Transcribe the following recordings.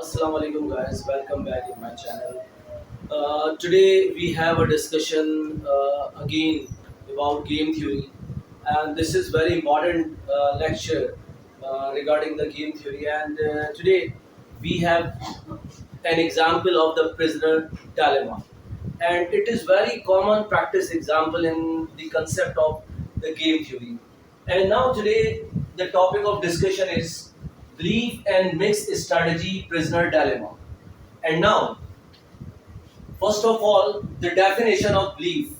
Assalamu alaikum guys, welcome back in my channel. Today we have a discussion again about game theory, and this is very important lecture regarding the game theory. And today we have an example of the prisoner dilemma, and it is very common practice example in the concept of the game theory. And now today the topic of discussion is belief and mixed strategy prisoner dilemma. And now, first of all, the definition of belief.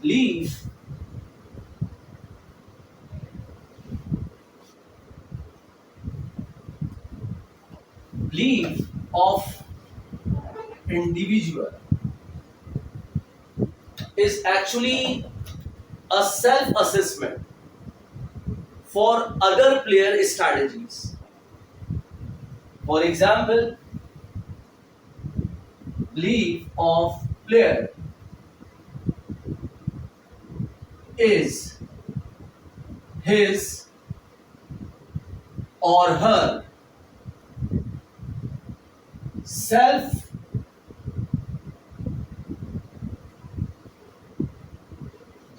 Belief belief of individual is actually a self-assessment for other player strategies. For example, belief of player is his or her self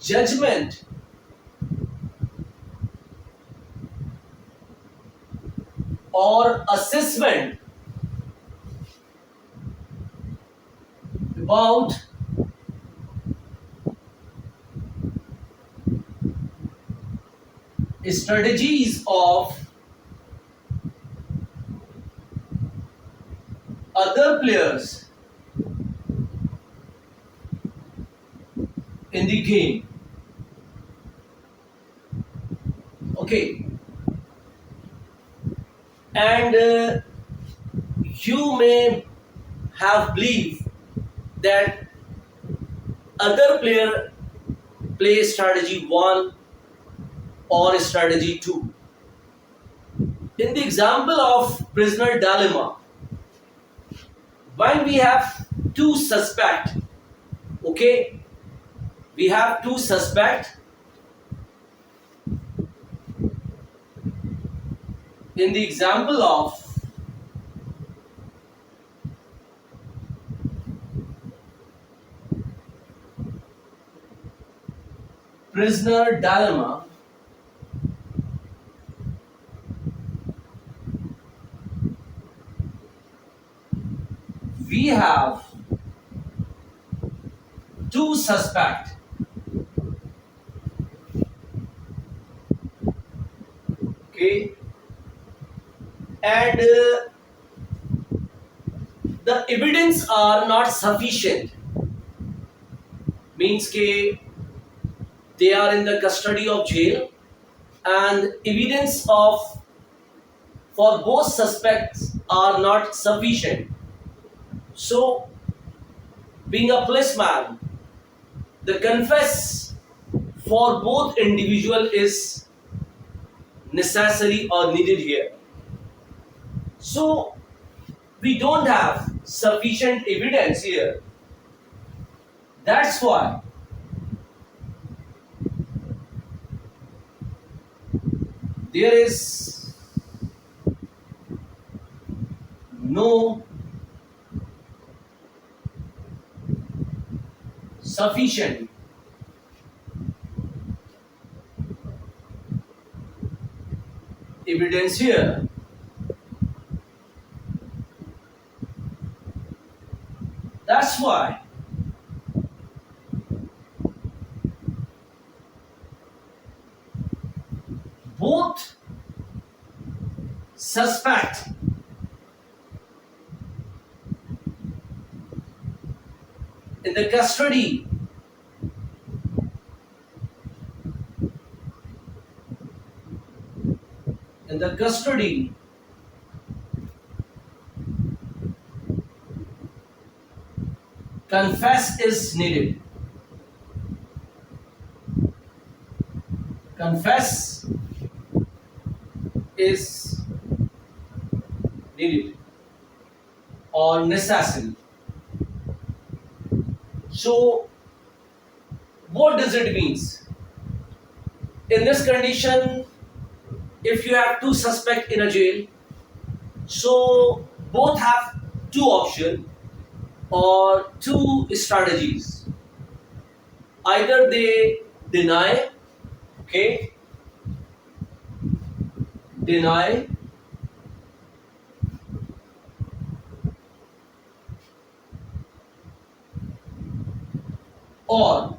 judgment or assessment about strategies of other players in the game. Okay, and you may have believed that other player play strategy 1 or strategy 2. In the example of prisoner dilemma, when we have two suspect, okay, we have two suspect in the example of prisoner dilemma, we have two suspect, okay, and the evidence are not sufficient, means ke they are in the custody of jail and evidence of for both suspects are not sufficient. So being a policeman, the confess for both individual is necessary or needed here. So we don't have sufficient evidence here. That's why there is no sufficient evidence here. That's why both suspect in the custody confess is needed. Confess is needed or necessary. So What does it means? In this condition, if you have two suspects in a jail, so both have two options or two strategies. Either they deny, okay, deny, or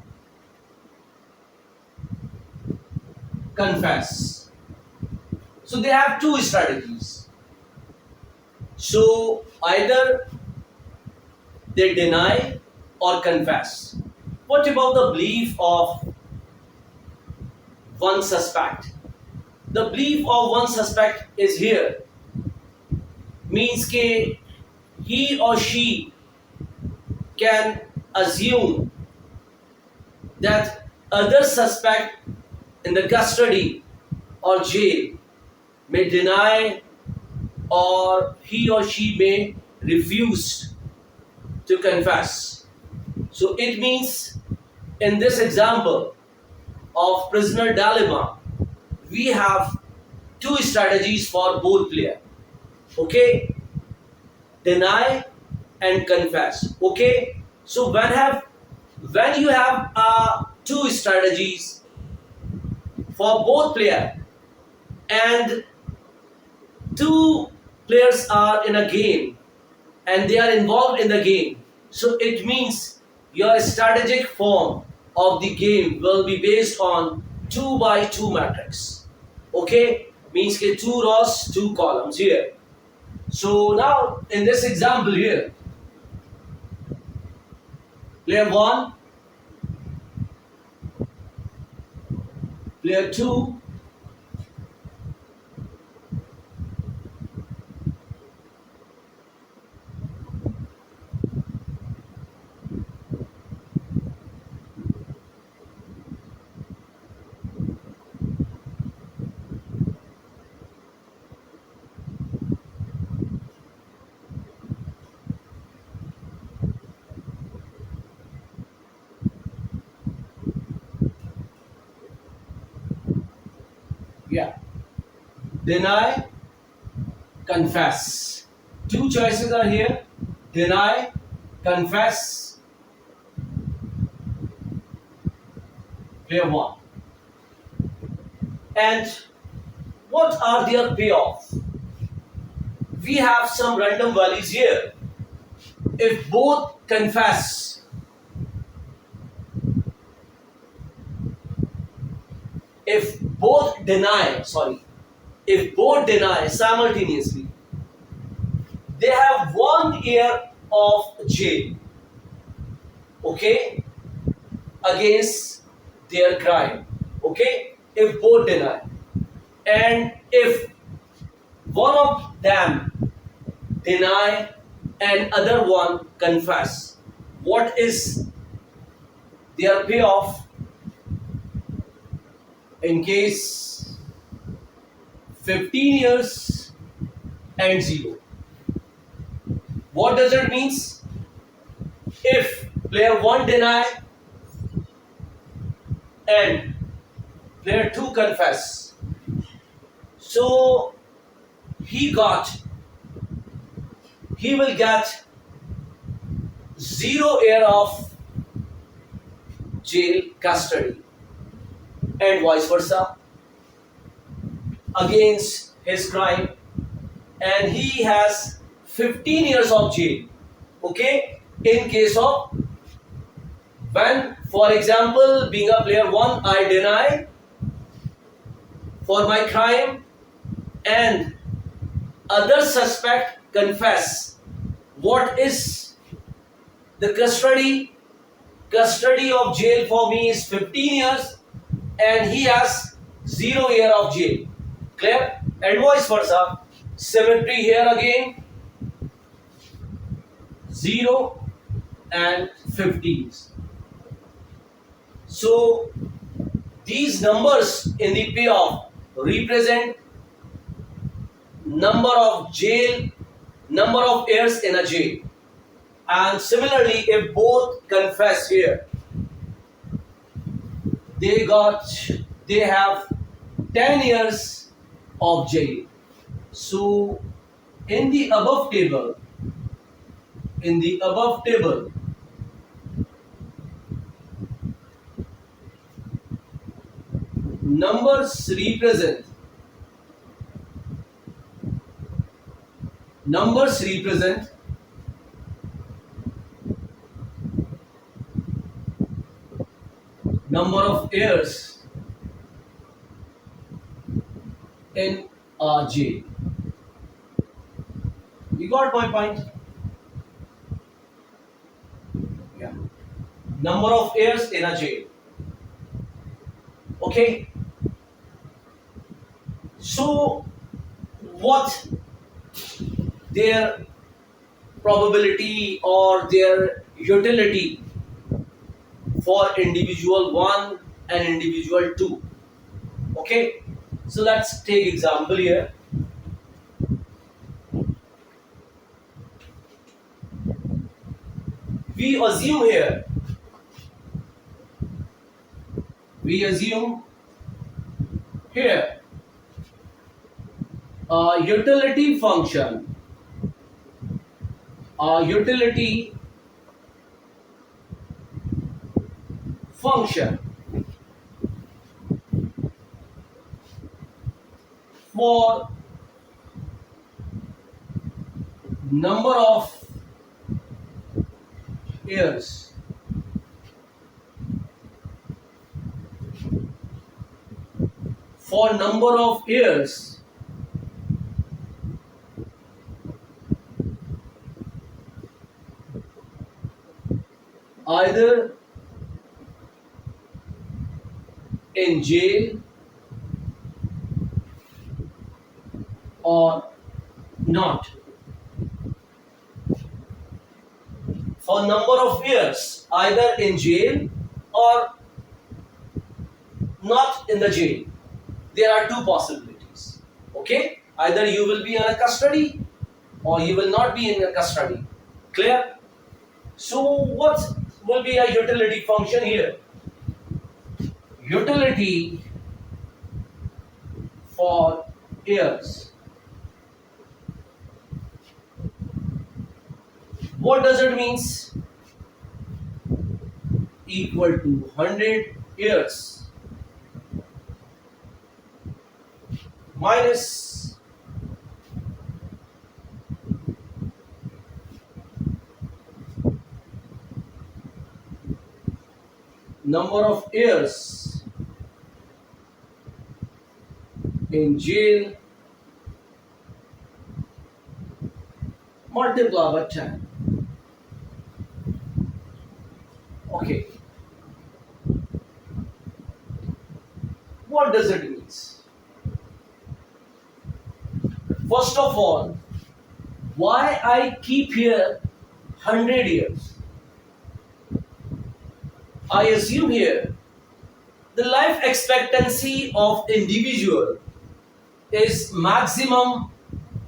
confess. So they have two strategies. So either they deny or confess. What about the belief of one suspect? The belief of one suspect is here. Means that he or she can assume that other suspect in the custody or jail may deny, or he or she may refuse to confess. So it means in this example of prisoner dilemma, we have two strategies for both player. Okay, deny and confess. Okay, so when you have two strategies for both player, and two players are in a game and they are involved in the game, so it means your strategic form of the game will be based on 2 by 2 matrix. Okay, means ke two rows, two columns here. So now in this example here, player 1, player 2, yeah, deny, confess. Two choices are here: deny, confess. Player 1. And what are their payoff? We have some random values here. If both confess, if both deny, if both deny simultaneously, they have 1 year of jail, okay, against their crime, okay, if both deny. And if one of them deny and other one confess, what is their payoff? In case 15 years and 0. What does it means? If player 1 deny and player 2 confess, so he will get 0 year of jail custody, and vice versa against his crime, and he has 15 years of jail, okay, in case of when, for example, being a player 1, I deny for my crime and other suspect confess. What is the custody? Custody of jail for me is 15 years and he has 0 year of jail. Clear? And vice versa. Symmetry here again. 0 and 15. So these numbers in the payoff represent number of years in a jail. And similarly, if both confess here, they got they have 10 years of jail. So in the above table, in the above table, numbers represent numbers represent number of years in a jail. You got my point? Yeah. Number of years in a jail. Okay. So what their probability or their utility for individual 1 and individual 2? Okay. So let's take example here. We assume here, we assume here a utility function, a utility function for number of years. For number of years either in jail or not. For number of years either in jail or not in the jail. There are two possibilities. Okay, either you will be in a custody or you will not be in a custody. Clear? So what will be a utility function here? Utility for years. What does it means? Equal to 100 years minus number of years in jail multiply by 10. Okay. What does it mean? First of all, why I keep here 100 years? I assume here the life expectancy of individual is maximum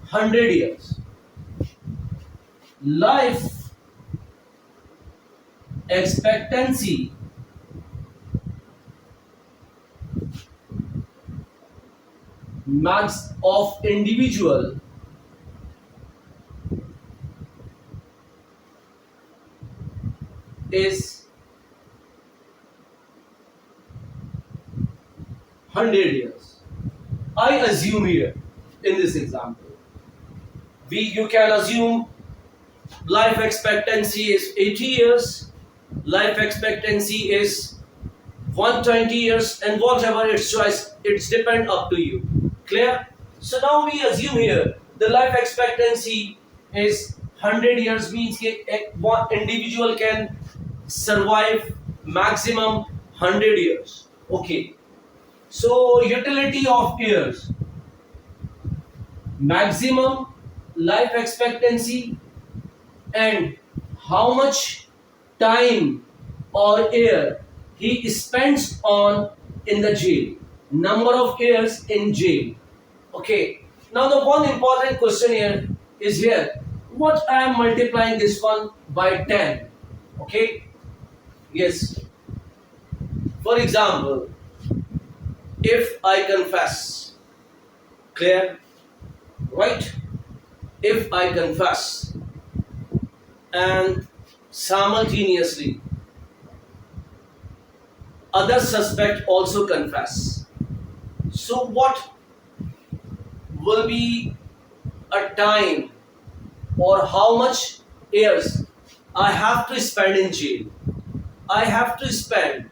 100 years. Life expectancy max of individual is 100 years. I assume here in this example, you can assume life expectancy is 80 years, life expectancy is 120 years, and whatever its choice, it's depend up to you. Clear? So now we assume here the life expectancy is 100 years, means one individual can survive maximum 100 years. Okay. So utility of years, maximum life expectancy, and how much time or year he spends on in the jail, number of years in jail. Okay. Now the one important question here is here, what I am multiplying this one by 10. Okay. Yes. For example, if I confess, clear, right? If I confess and simultaneously other suspect also confess, so what will be a time or how much years I have to spend in jail? I have to spend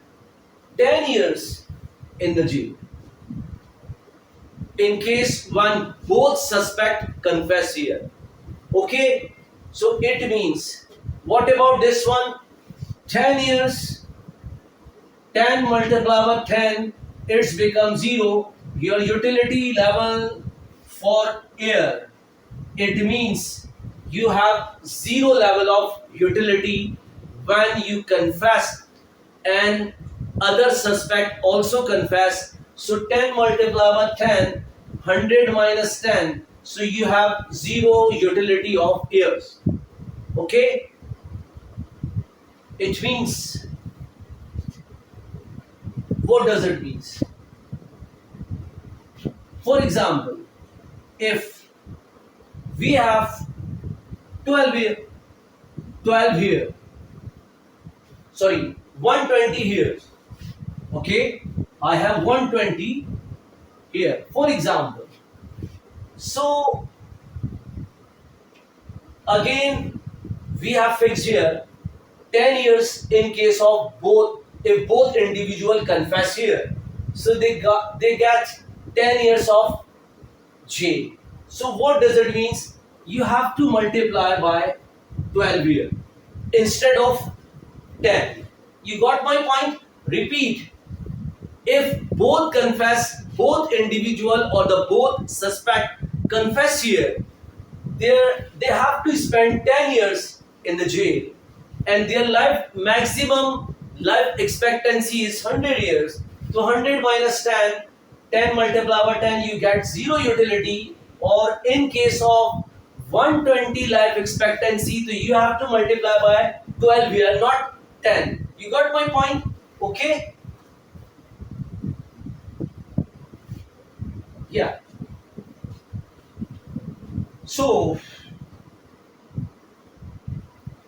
10 years in the jail in case when both suspect confess here. Okay, so it means, what about this one? 10 years, 10 multiplied by 10, it's become 0. Your utility level for air, it means you have 0 level of utility when you confess and other suspect also confess. So 10 multiplied by 10, 100 minus 10, so you have 0 utility of years. Okay, it means, what does it mean? For example, if we have 12 here, 12 here, sorry, 120 here. Okay, I have 120 here, for example. So again, we have fixed here 10 years in case of both, if both individual confess here. So they get 10 years of jail. So what does it mean? You have to multiply by 12 here instead of 10. You got my point? Repeat. If both confess, both individual or the both suspect confess here, they have to spend 10 years in the jail, and their life maximum life expectancy is 100 years. So 100 minus 10, 10 multiplied by 10, you get 0 utility. Or in case of 120 life expectancy, so you have to multiply by 12 here, not 10. You got my point? Okay, yeah. So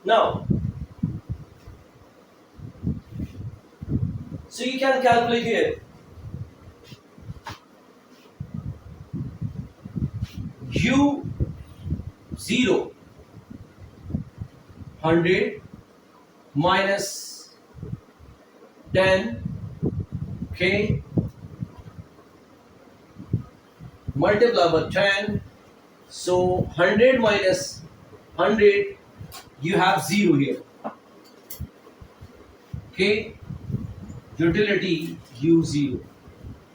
now, so you can calculate here. U 0, 100 minus 10, okay, multiply by 10. So 100 minus 100, you have 0 here. Okay, utility U0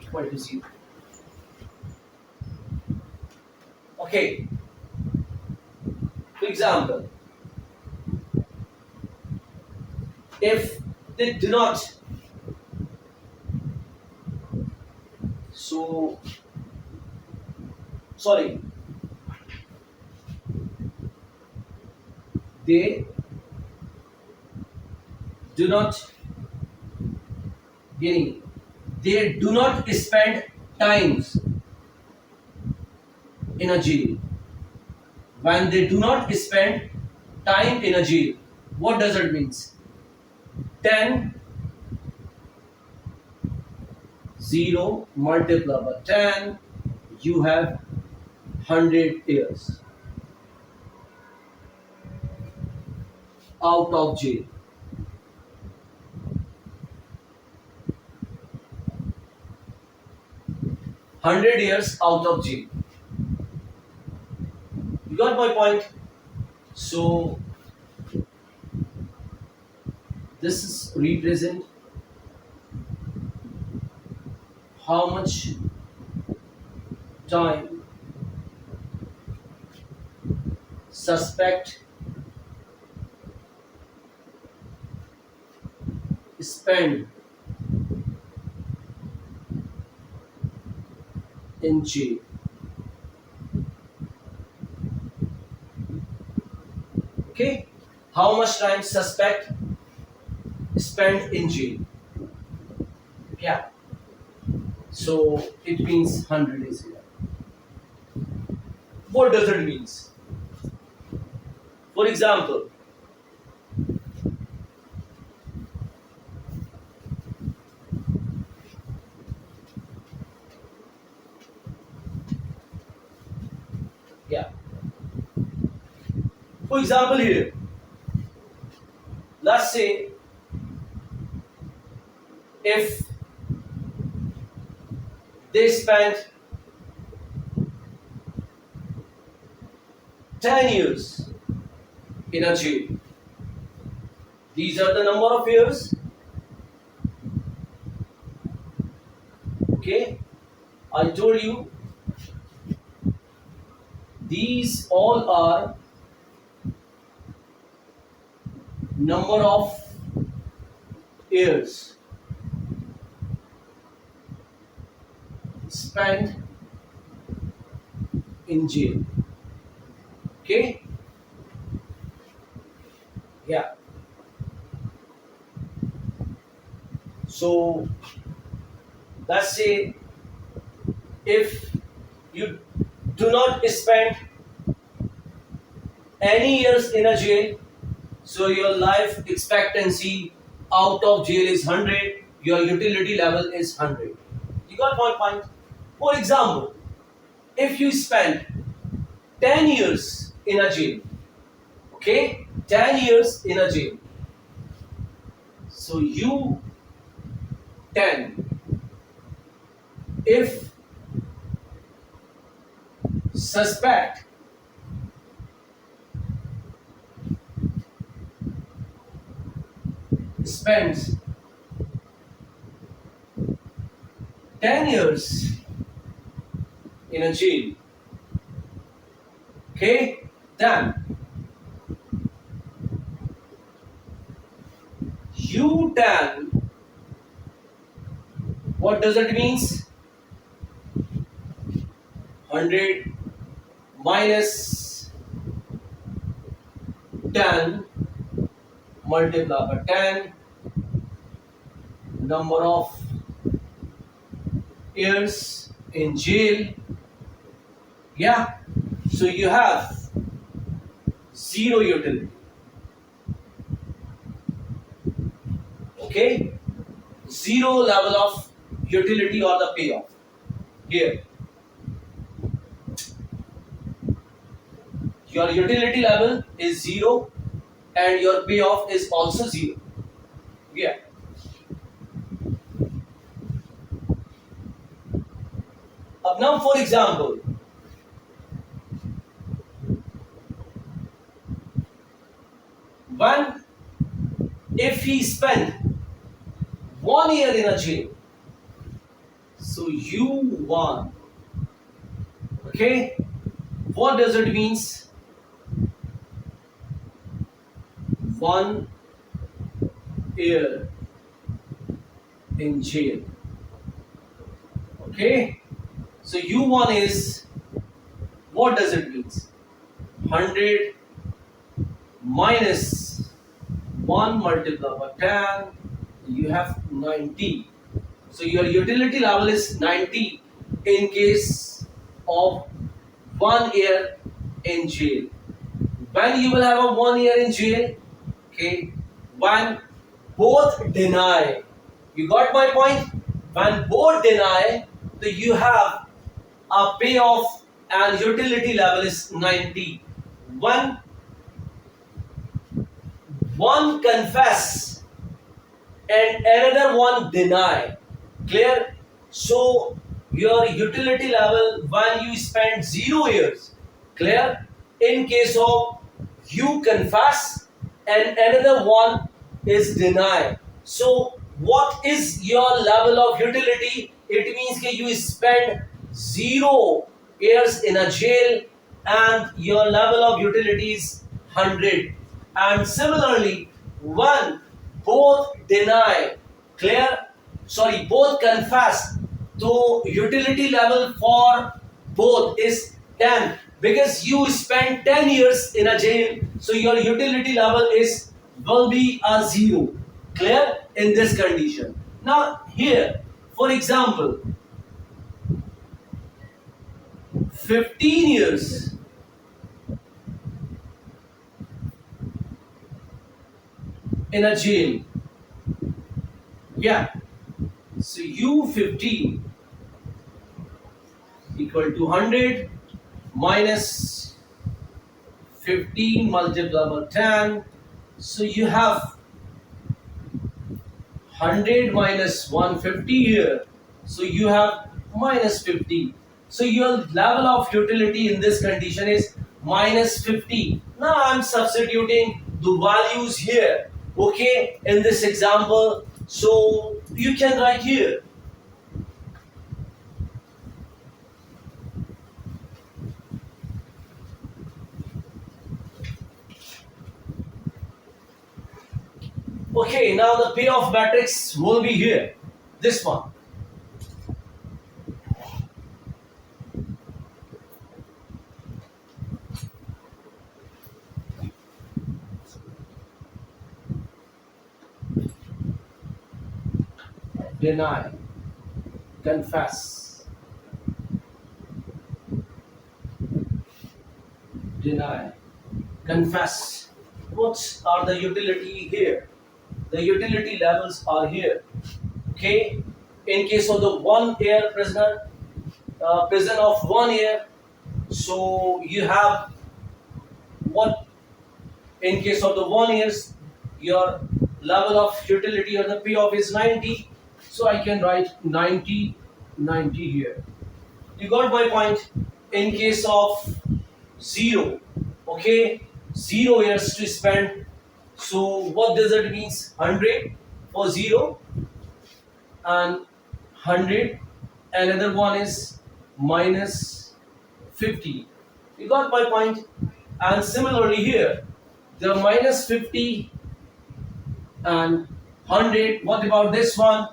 equal to 0. Okay, for example, if they do not, so sorry, they do not getting, they do not spend times in a jail. When they do not spend time in a jail, what does it mean? 10, 0 multiplied by 10, you have 100 years out of jail. 100 years out of jail. You got my point? So this is represent how much time suspect spend in jail. Okay, how much time suspect spend in jail? Yeah. So it means 100 is here. What does it means? For example, yeah. For example here, let's say if they spent 10 years in a jail. These are the number of years. Okay, I told you these all are number of years spent in jail. Okay, yeah. So let's say if you do not spend any years in a jail, so your life expectancy out of jail is 100, your utility level is 100. You got one point? For example, if you spend 10 years in a jail, okay, 10 years in a jail, so you 10, if suspect spends 10 years in a jail, okay, then you 10, what does it means? 100 minus 10 multiplied by 10, number of years in jail. Yeah, so you have zero utility. Okay, zero level of utility or the payoff here. Your utility level is zero and your payoff is also zero. Yeah. Now, for example, one if he spent 1 year in a jail, so you won. Okay, what does it means? 1 year in jail. Okay, so U1 is, what does it means? 100 minus 1 multiplied by 10, you have 90. So your utility level is 90 in case of 1 year in jail. When you will have a 1 year in jail, okay, when both deny, you got my point? When both deny, so you have a payoff and utility level is 90. One confess and another one deny. Clear? So your utility level when you spend 0 years. Clear? In case of you confess and another one is deny. So what is your level of utility? It means that you spend 0 years in a jail and your level of utility is 100. And similarly, one both deny, clear? Sorry, both confess. So utility level for both is 10 because you spent 10 years in a jail, so your utility level will be a 0. Clear? In this condition. Now here, For example, 15 years in a jail. Yeah. So U15 equal to 100 minus 15 multiplied by 10. So you have 100 minus 150 here. So you have minus 50. So your level of utility in this condition is minus 50. Now I'm substituting the values here. Okay, in this example. So you can write here. Okay, now the payoff matrix will be here. This one. Deny, confess, deny, confess. What are the utility here? The utility levels are here. Okay, in case of the 1 year prisoner, prison of 1 year, so you have what? In case of the 1 years, your level of utility or the payoff is 90. So I can write 90, 90 here. You got my point? In case of 0, okay, 0 years to spend. So what does it means? 100 for 0 and 100. Another one is minus 50. You got my point? And similarly here, the minus 50 and 100. What about this one?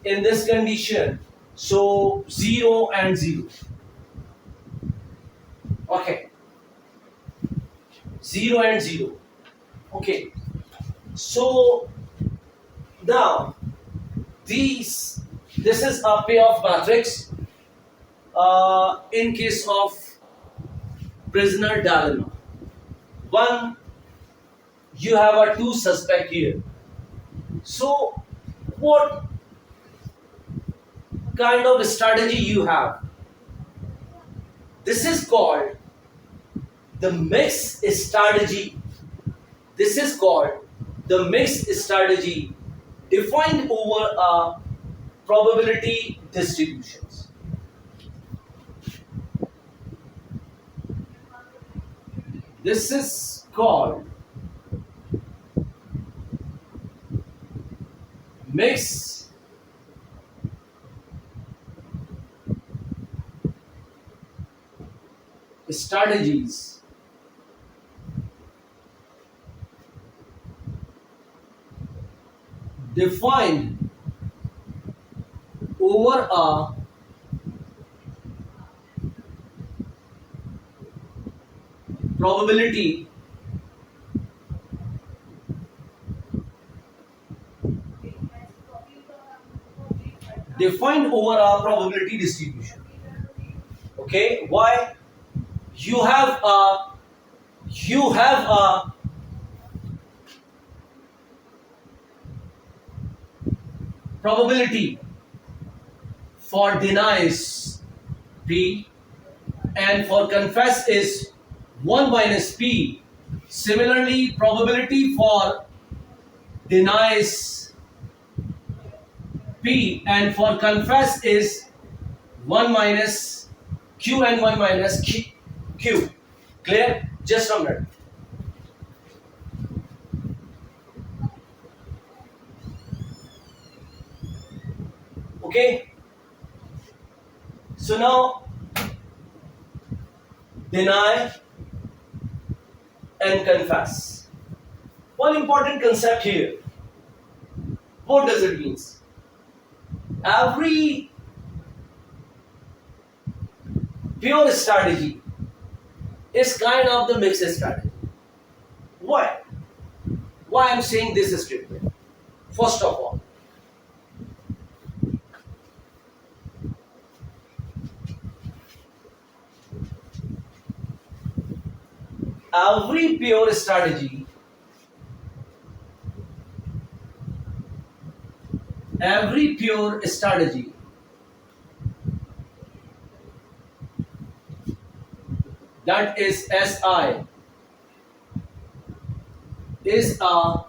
In this condition, so 0 and 0. Okay, 0 and 0. Okay, so now this is a payoff matrix in case of prisoner dilemma. One, you have a two suspect here. So what kind of strategy you have? This is called the mixed strategy. This is called the mixed strategy defined over a probability distributions. This is called mixed strategies defined over a probability defined over a probability distribution. Okay, why? You have a probability for denies p and for confess is 1 minus p. Similarly, probability for denies p and for confess is 1 minus q and 1 minus q. Clear? Just from that. Okay. So now deny and confess. One important concept here. What does it mean? Every pure strategy is kind of the mixed strategy. Why? Why I'm saying this statement? First of all, every pure strategy, every pure strategy that is SI is a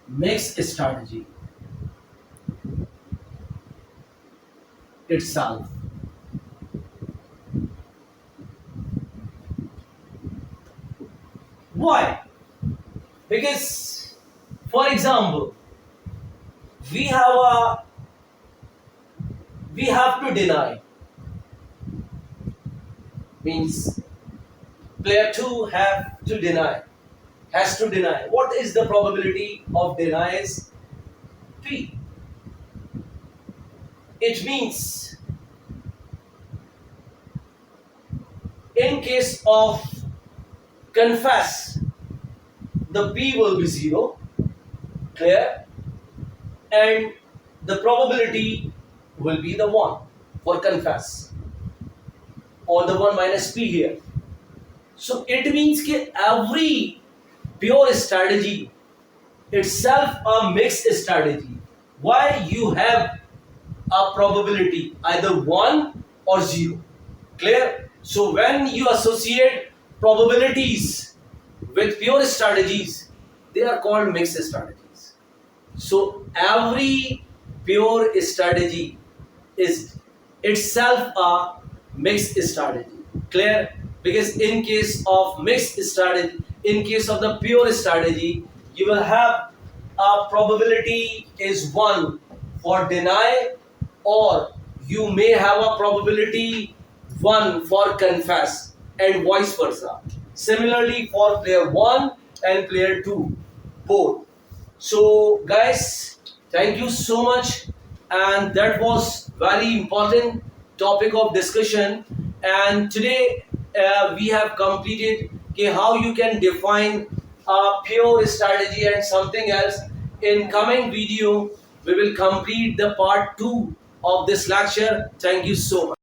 mixed strategy itself. Why? Because, for example, we have a we have to deny, means player 2 have to deny, has to deny. What is the probability of deny is P. It means in case of confess, the P will be 0, clear, and the probability will be the 1 for confess, or the 1 minus P here. So it means that every pure strategy itself a mixed strategy. Why? You have a probability either 1 or 0, clear. So when you associate probabilities with pure strategies, they are called mixed strategies. So every pure strategy is itself a mixed strategy, clear. Because in case of mixed strategy, in case of the pure strategy, you will have a probability is 1 for deny, or you may have a probability 1 for confess, and vice versa. Similarly for player 1 and player 2 both. So guys, thank you so much, and that was very important topic of discussion. And today we have completed how you can define a pure strategy and something else. In coming video we will complete the part 2 of this lecture. Thank you so much.